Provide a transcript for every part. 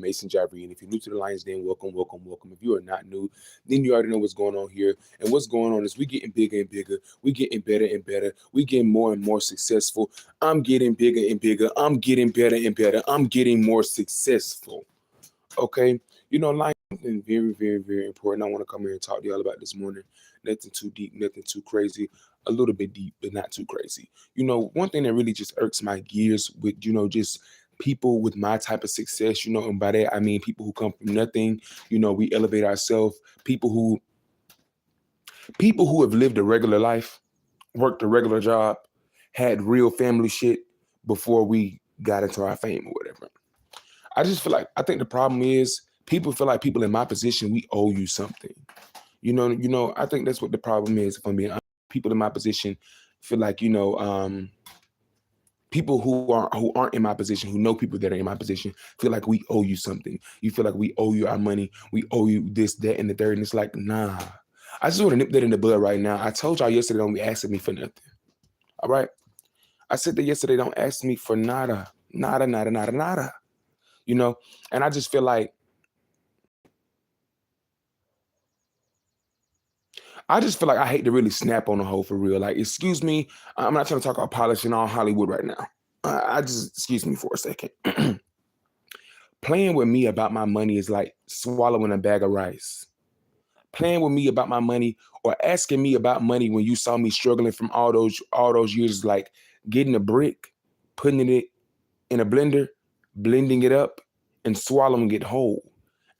Mason Jyree, and if you're new to the Lions Den, welcome, welcome, welcome. If you are not new, then you already know what's going on here. And what's going on is we getting bigger and bigger. We getting better and better. We getting more and more successful. I'm getting bigger and bigger. I'm getting better and better. I'm getting more successful. Okay, Lions is something very, very, very important. I want to come here and talk to y'all about this morning. Nothing too deep, nothing too crazy. A little bit deep, but not too crazy. One thing that really just irks my gears with, just people with my type of success, and by that I mean people who come from nothing. We elevate ourselves. People who have lived a regular life, worked a regular job, had real family shit before we got into our fame or whatever. I think the problem is people feel like people in my position, we owe you something. I think that's what the problem is, if I'm being honest. People in my position feel like, people who aren't in my position, who know people that are in my position, feel like we owe you something. You feel like we owe you our money, we owe you this, that, and the third. And it's like, nah. I just want to nip that in the bud right now. I told y'all yesterday, don't be asking me for nothing. All right. I said that yesterday, don't ask me for nada. Nada, nada, nada, nada. And I just feel like I hate to really snap on the hoe for real. Like, excuse me, I'm not trying to talk about polishing all Hollywood right now. I just, excuse me for a second. Playing with me about my money is like swallowing a bag of rice. Playing with me about my money or asking me about money when you saw me struggling from all those years is like getting a brick, putting it in a blender, blending it up, and swallowing it whole.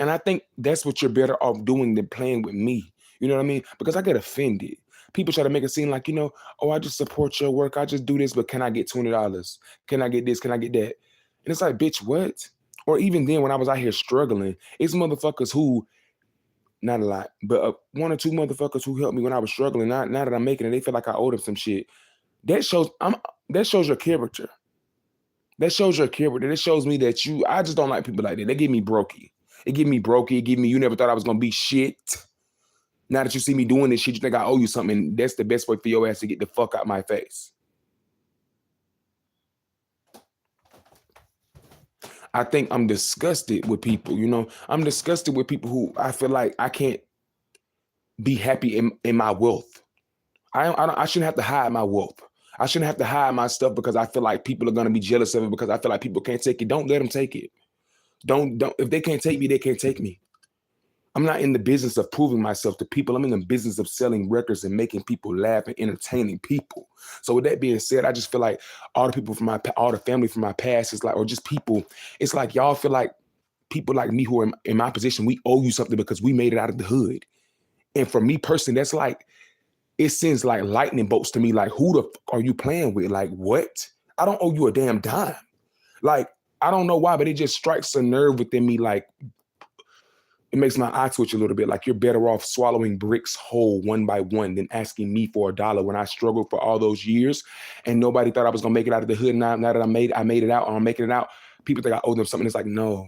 And I think that's what you're better off doing than playing with me. You know what I mean? Because I get offended. People try to make it seem like, oh, I just support your work. I just do this, but can I get $20? Can I get this? Can I get that? And it's like, bitch, what? Or even then when I was out here struggling, it's motherfuckers who, not a lot, but one or two motherfuckers who helped me when I was struggling. Now that I'm making it, they feel like I owe them some shit. That shows your character. That shows your character. That shows me that I just don't like people like that. They give me brokey. It give me brokey. It give me, you never thought I was going to be shit. Now that you see me doing this shit, you think I owe you something. That's the best way for your ass to get the fuck out my face. I think I'm disgusted with people, I'm disgusted with people who I feel like I can't be happy in my wealth. I shouldn't have to hide my wealth. I shouldn't have to hide my stuff because I feel like people are going to be jealous of it, because I feel like people can't take it. Don't let them take it. Don't. If they can't take me, they can't take me. I'm not in the business of proving myself to people. I'm in the business of selling records and making people laugh and entertaining people. So with that being said, I just feel like all the family from my past is like, or just people, it's like y'all feel like people like me who are in my position, we owe you something because we made it out of the hood. And for me personally, that's like, it sends like lightning bolts to me. Like, who the fuck are you playing with? Like, what? I don't owe you a damn dime. Like, I don't know why, but it just strikes a nerve within me. Like, it makes my eye twitch a little bit. Like, you're better off swallowing bricks whole one by one than asking me for $1 when I struggled for all those years and nobody thought I was gonna make it out of the hood. Now that I made it out, or I'm making it out, people think I owe them something. It's like, no,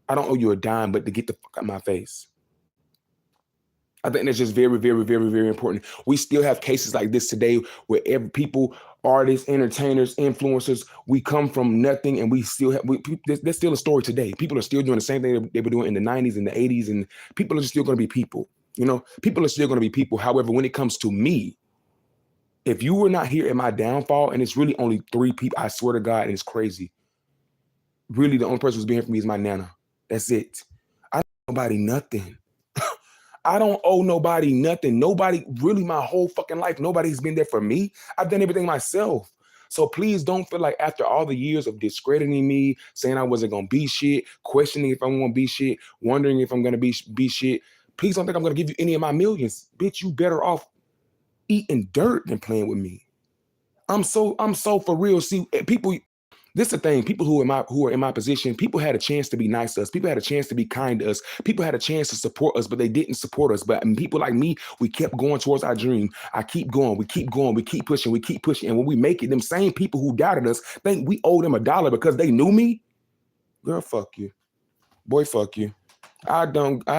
I don't owe you a dime, but to get the fuck out my face. I think that's just very, very, very, very important. We still have cases like this today where people, artists, entertainers, influencers, we come from nothing and we still have, there's still a story today. People are still doing the same thing they were doing in the 90s and the 80s, and people are still going to be people. People are still going to be people. However, when it comes to me, if you were not here at my downfall, and it's really only 3 people, I swear to God, and it's crazy. Really, the only person who's been here for me is my nana. That's it. I don't owe nobody nothing. I don't owe nobody nothing. Nobody, really, my whole fucking life, nobody's been there for me. I've done everything myself. So please don't feel like after all the years of discrediting me, saying I wasn't going to be shit, questioning if I'm going to be shit, wondering if I'm going to be shit, please don't think I'm going to give you any of my millions. Bitch, you better off eating dirt than playing with me. I'm so for real. See, people, this is the thing. People who are in my position, people had a chance to be nice to us. People had a chance to be kind to us. People had a chance to support us, but they didn't support us. But people like me, we kept going towards our dream. I keep going. We keep going. We keep pushing. We keep pushing. And when we make it, them same people who doubted us think we owe them $1 because they knew me. Girl, fuck you. Boy, fuck you. I don't play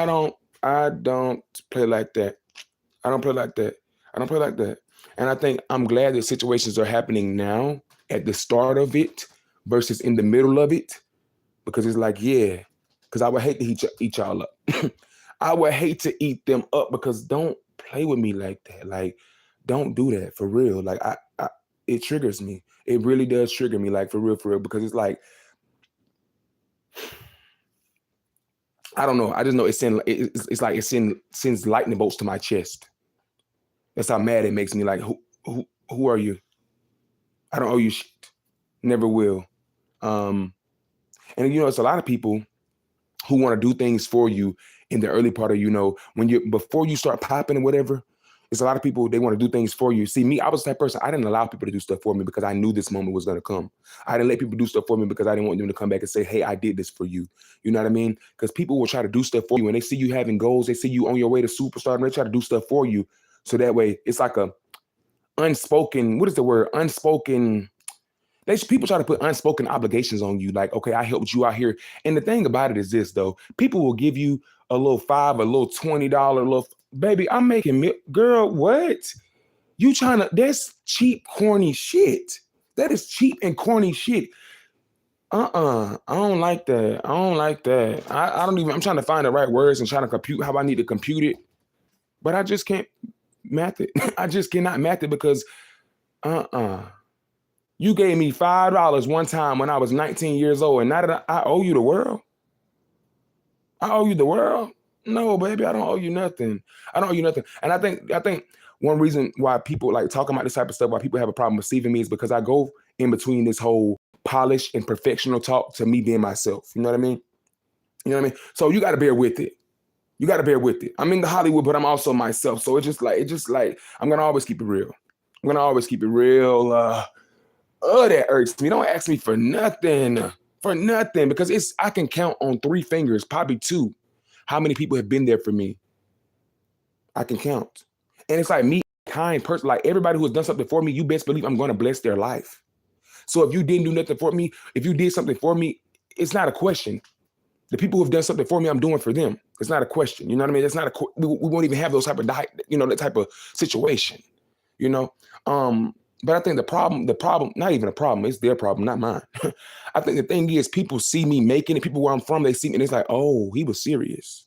like that. I don't play like that. I don't play like that. And I think I'm glad that situations are happening now at the start of it versus in the middle of it, because it's like, yeah, because I would hate to eat y'all up. I would hate to eat them up because don't play with me like that. Like, don't do that for real. Like, it triggers me. It really does trigger me, like for real, because it's like, I don't know. I just know it's like sends lightning bolts to my chest. That's how mad it makes me. Like, who are you? I don't owe you shit. Never will. Um, and it's a lot of people who want to do things for you in the early part of, when before you start popping or whatever. It's a lot of people, they want to do things for you. See, me, I was that person. I didn't allow people to do stuff for me because I knew this moment was going to come. I didn't let people do stuff for me because I didn't want them to come back and say, hey, I did this for you. You know what I mean? Because people will try to do stuff for you and they see you having goals. They see you on your way to superstar and they try to do stuff for you. So that way it's like a unspoken, what is the word? Unspoken. People try to put unspoken obligations on you. Like, okay, I helped you out here. And the thing about it is this, though. People will give you a little $5, a little $20, little, baby, I'm making, girl, what? You trying to, that's cheap, corny shit. That is cheap and corny shit. I don't like that. I don't like that. I'm trying to find the right words and trying to compute how I need to compute it. But I just can't math it. I just cannot math it because, you gave me $5 one time when I was 19 years old, and now that I owe you the world. I owe you the world? No, baby, I don't owe you nothing. I don't owe you nothing. And I think one reason why people like talking about this type of stuff, why people have a problem receiving me is because I go in between this whole polished and perfectional talk to me being myself. You know what I mean? You know what I mean? So you got to bear with it. You got to bear with it. I'm in the Hollywood, but I'm also myself. So it's just like, I'm going to always keep it real. I'm going to always keep it real. That irks me. Don't ask me for nothing, because I can count on 3 fingers, probably 2, how many people have been there for me. I can count. And it's like me, kind person, like everybody who has done something for me, you best believe I'm going to bless their life. So if you didn't do nothing for me, if you did something for me, it's not a question. The people who have done something for me, I'm doing for them. It's not a question. You know what I mean? It's not we won't even have those type of, that type of situation, But I think the problem, not even a problem, it's their problem, not mine. I think the thing is people see me making it, people where I'm from, they see me and it's like, oh, he was serious.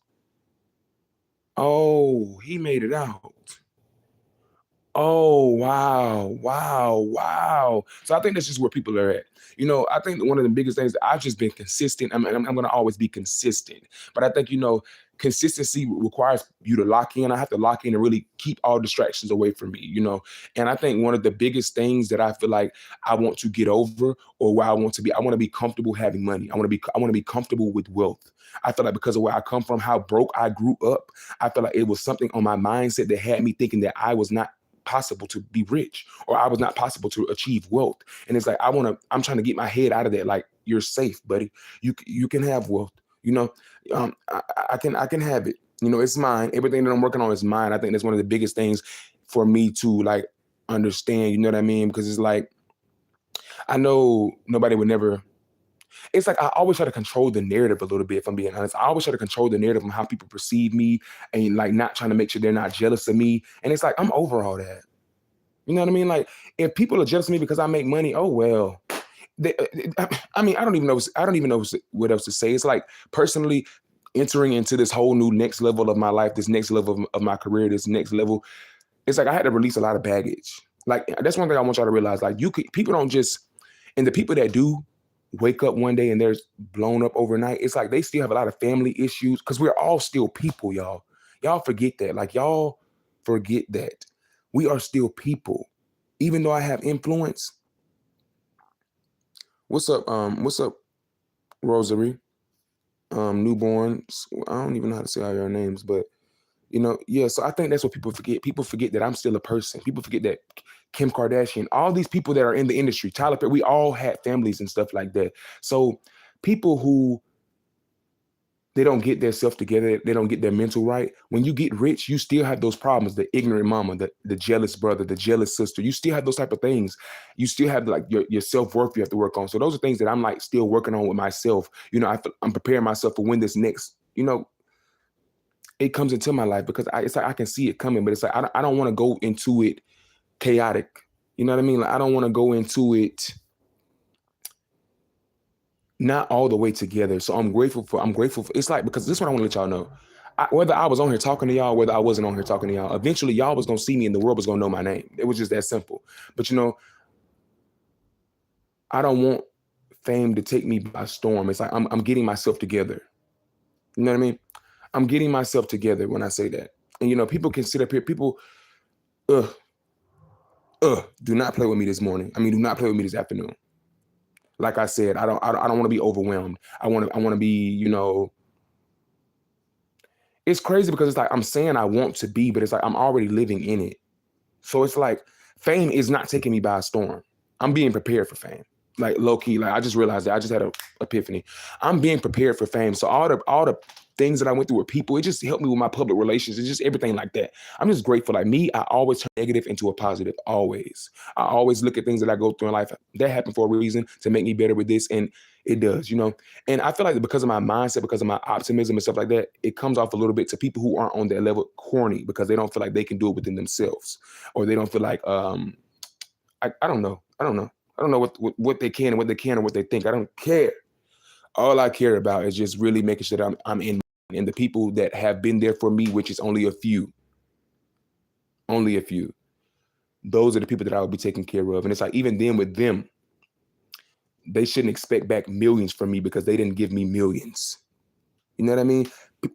Oh, he made it out. Oh, wow. So I think that's just where people are at. I think that one of the biggest things, I've just been consistent. I'm going to always be consistent. But I think, consistency requires you to lock in. I have to lock in and really keep all distractions away from me, And I think one of the biggest things that I feel like I want to get over, or where I want to be comfortable having money. I want to be comfortable with wealth. I feel like because of where I come from, how broke I grew up, I feel like it was something on my mindset that had me thinking that I was not possible to be rich, or I was not possible to achieve wealth. And it's like, I'm trying to get my head out of that. Like, you're safe, buddy. You can have wealth, I can have it. It's mine. Everything that I'm working on is mine. I think that's one of the biggest things for me to like understand, you know what I mean? Because it's like, I know nobody would never, it's like I always try to control the narrative a little bit, if I'm being honest. I always try to control the narrative on how people perceive me, and like not trying to make sure they're not jealous of me. And it's like, I'm over all that. You know what I mean? Like, if people are jealous of me because I make money, oh well. I mean, I don't even know what else to say. It's like, personally, entering into this whole new next level of my life, this next level of my career, this next level, it's like I had to release a lot of baggage. Like, that's one thing I want y'all to realize. Like, people don't just, and the people that do wake up one day and they're blown up overnight, it's like they still have a lot of family issues, because we're all still people, y'all. Y'all forget that. Like, y'all forget that. We are still people. Even though I have influence. What's up, Rosary? Newborn. I don't even know how to say all your names, but yeah. So I think that's what people forget. People forget that I'm still a person. People forget that Kim Kardashian, all these people that are in the industry, Tyler Perry, we all had families and stuff like that. So people who, they don't get their self together, they don't get their mental right. When you get rich, you still have those problems, the ignorant mama, the jealous brother, the jealous sister. You still have those type of things. You still have like your self-worth you have to work on. So those are things that I'm like still working on with myself. I'm preparing myself for when this next, it comes into my life, because it's like I can see it coming, but it's like I don't want to go into it chaotic. You know what I mean? Like, I don't want to go into it not all the way together. So I'm grateful for it's like, because this is what I want to let y'all know. Whether I was on here talking to y'all, whether I wasn't on here talking to y'all, eventually y'all was gonna see me and the world was gonna know my name. It was just that simple. But I don't want fame to take me by storm. It's like I'm getting myself together. You know what I mean? I'm getting myself together when I say that. And people can sit up here, people, ugh, do not play with me this morning. I mean, do not play with me this afternoon. Like I said, I don't want to be overwhelmed. I want to be, it's crazy because it's like I'm saying I want to be, but it's like I'm already living in it. So it's like fame is not taking me by storm. I'm being prepared for fame. Like low key, like I just realized that I just had a epiphany. I'm being prepared for fame. So all the things that I went through with people, it just helped me with my public relations and just everything like that. I'm just grateful. Like me, I always turn negative into a positive. Always. I always look at things that I go through in life that happened for a reason to make me better with this. And it does. And I feel like because of my mindset, because of my optimism and stuff like that, it comes off a little bit to people who aren't on that level corny because they don't feel like they can do it within themselves, or they don't feel like I don't know. I don't know. I don't know what they can and what they can and what they think. I don't care. All I care about is just really making sure that I'm in, and the people that have been there for me, which is only a few. Those are the people that I will be taking care of. And it's like even then with them, they shouldn't expect back millions from me because they didn't give me millions. You know what I mean?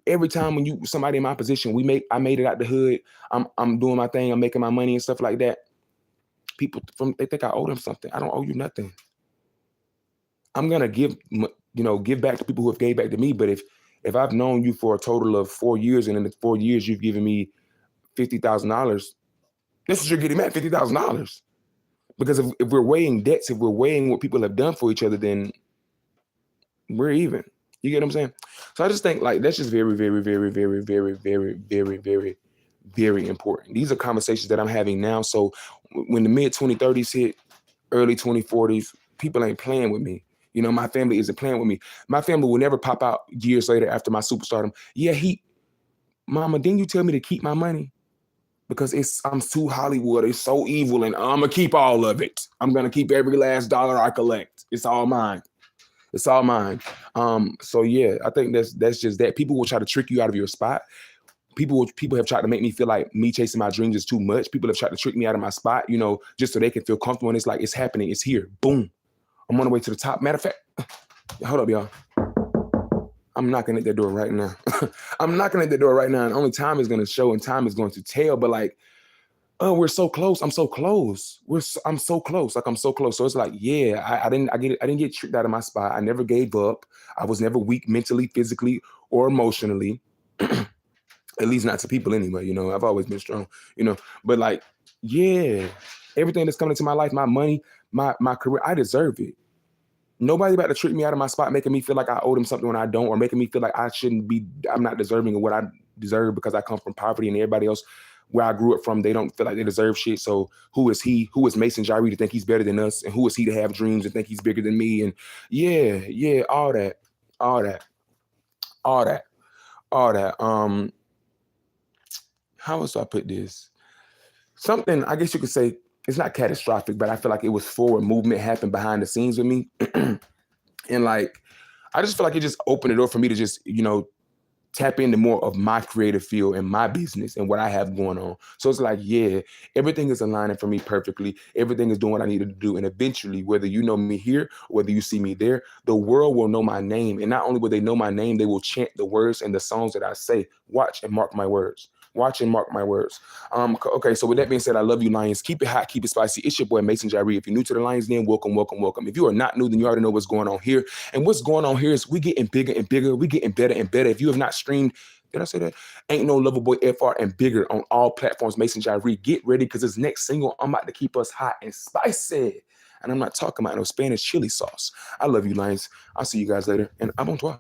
Every time when somebody in my position, I made it out the hood. I'm doing my thing. I'm making my money and stuff like that. People they think I owe them something. I don't owe you nothing. I'm gonna give back to people who have gave back to me. But if I've known you for a total of 4 years, and in the 4 years you've given me $50,000, this is you're getting at $50,000. Because if we're weighing debts, if we're weighing what people have done for each other, then we're even. You get what I'm saying? So I just think like that's just very, very, very, very, very, very, very, very, very important. These are conversations that I'm having now. So when the mid 2030s hit, early 2040s, people ain't playing with me. My family isn't playing with me. My family will never pop out years later after my superstardom. Yeah, Mama, didn't you tell me to keep my money? Because I'm too Hollywood. It's so evil, and I'm gonna keep all of it. I'm gonna keep every last dollar I collect. It's all mine. It's all mine. So yeah, I think that's just that. People will try to trick you out of your spot. People have tried to make me feel like me chasing my dreams is too much. People have tried to trick me out of my spot, just so they can feel comfortable. And it's like, it's happening. It's here. Boom. I'm on the way to the top. Matter of fact, hold up, y'all. I'm knocking at that door right now. I'm knocking at the door right now, and only time is going to show and time is going to tell. But like, oh, we're so close. I'm so close. I'm so close. Like I'm so close. So it's like, yeah, I didn't get tricked out of my spot. I never gave up. I was never weak mentally, physically, or emotionally. At least not to people anyway. I've always been strong. But like, yeah, everything that's coming into my life, my money, my career, I deserve it. Nobody about to trick me out of my spot, making me feel like I owe them something when I don't, or making me feel like I'm not deserving of what I deserve because I come from poverty, and everybody else where I grew up from, they don't feel like they deserve shit. So who is he? Who is Mason Jyree to think he's better than us? And who is he to have dreams and think he's bigger than me? And yeah, all that, all that, all that, all that. How else do I put this? Something, I guess you could say, it's not catastrophic, but I feel like it was forward movement happened behind the scenes with me. And like, I just feel like it just opened the door for me to just, tap into more of my creative field and my business and what I have going on. So it's like, yeah, everything is aligning for me perfectly. Everything is doing what I needed to do. And eventually, whether you know me here, or whether you see me there, the world will know my name. And not only will they know my name, they will chant the words and the songs that I say. Watch and mark my words. Watch and mark my words. Okay, so with that being said, I love you, Lions. Keep it hot, keep it spicy. It's your boy, Mason Jyree. If you're new to the Lions Den, welcome, welcome, welcome. If you are not new, then you already know what's going on here. And what's going on here is we getting bigger and bigger. We getting better and better. If you have not streamed, did I say that? Ain't No Lover Boy FR and bigger on all platforms, Mason Jyree. Get ready because this next single, I'm about to keep us hot and spicy. And I'm not talking about no Spanish chili sauce. I love you, Lions. I'll see you guys later. And I'm on tour.